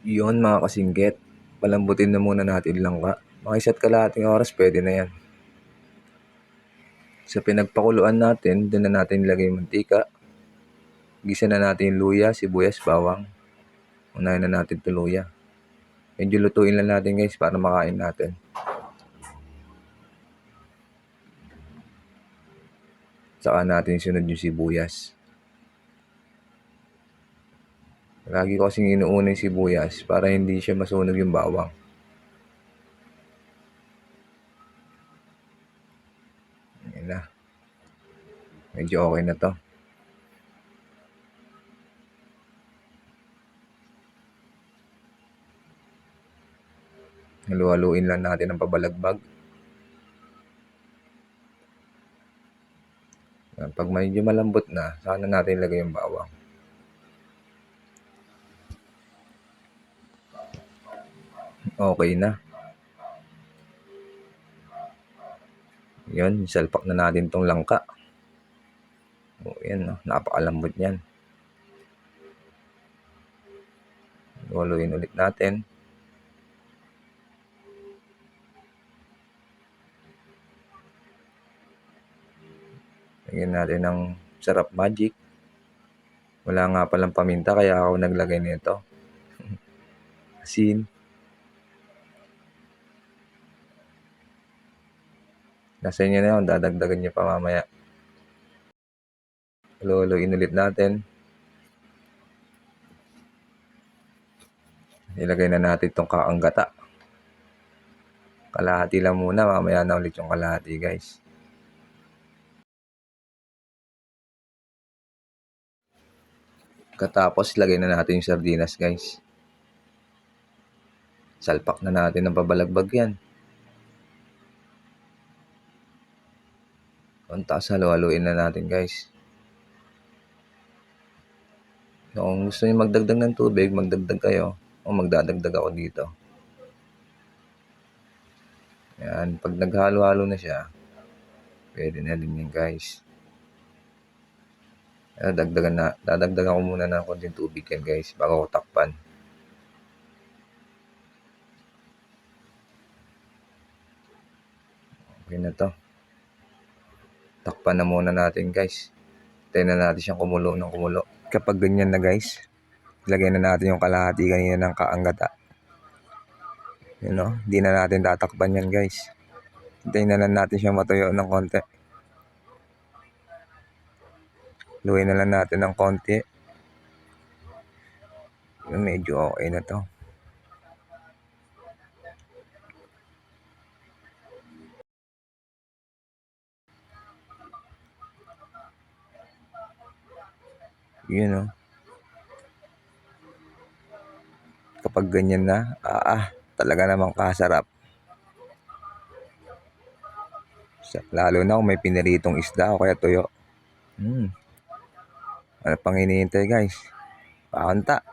Yun mga kasingkit, palambutin na muna natin langka. Mga isa't kalahating oras pwede na yan. Sa pinagpakuluan natin, doon na natin ilagay yung mantika. Gisa na natin yung luya, sibuyas, bawang. Unahin na natin ito luya. Medyo lutuin lang natin guys para makain natin. Saka natin sunod yung sibuyas. Lagi ko kasing inuuna yung sibuyas para hindi siya masunog yung bawang. Ayan na. Medyo okay na to. Halu-haluin lang natin ang pabalagbag. Pag medyo malambot na, saka na natin ilagay yung bawang. Okay na. Yun, salpak na natin tong langka. O yan, no? Napakalambot yan. Haluin ulit natin. Lagyan natin ng sarap magic. Wala nga palang paminta kaya ako naglagay nito. Asin. Nasa inyo na yun, dadagdagan nyo pa mamaya. Haluin ulit natin. Ilagay na natin itong kaanggata. Kalahati lang muna, mamaya na ulit yung kalahati guys. Katapos, lagay na natin yung sardinas guys. Salpak na natin ng pabalagbag yan. Tapos halu-haluin na natin guys. So, kung gusto niyo magdagdag ng tubig, magdagdag kayo. O magdadagdag ako dito. Yan, pag naghalo-halo na siya, pwede na din yan guys. Dadagdagan ko muna ng konting tubig yan guys, bago ko takpan. Okay na to. Takpan na muna natin guys. Tayo na natin siyang kumulo ng kumulo. Kapag ganyan na guys, ilagay na natin yung kalahati kanina ng kaanggata. You know, hindi na natin tatakpan yan guys. Hintayin na lang natin siyang matuyo ng konti. Luwin na lang natin ng konti. Yun, medyo okay na to. Yun know. Kapag ganyan na, talaga namang kasarap. Lalo na kung may piniritong isda o kaya tuyo. Ano pang hinihintay guys? Pakanta.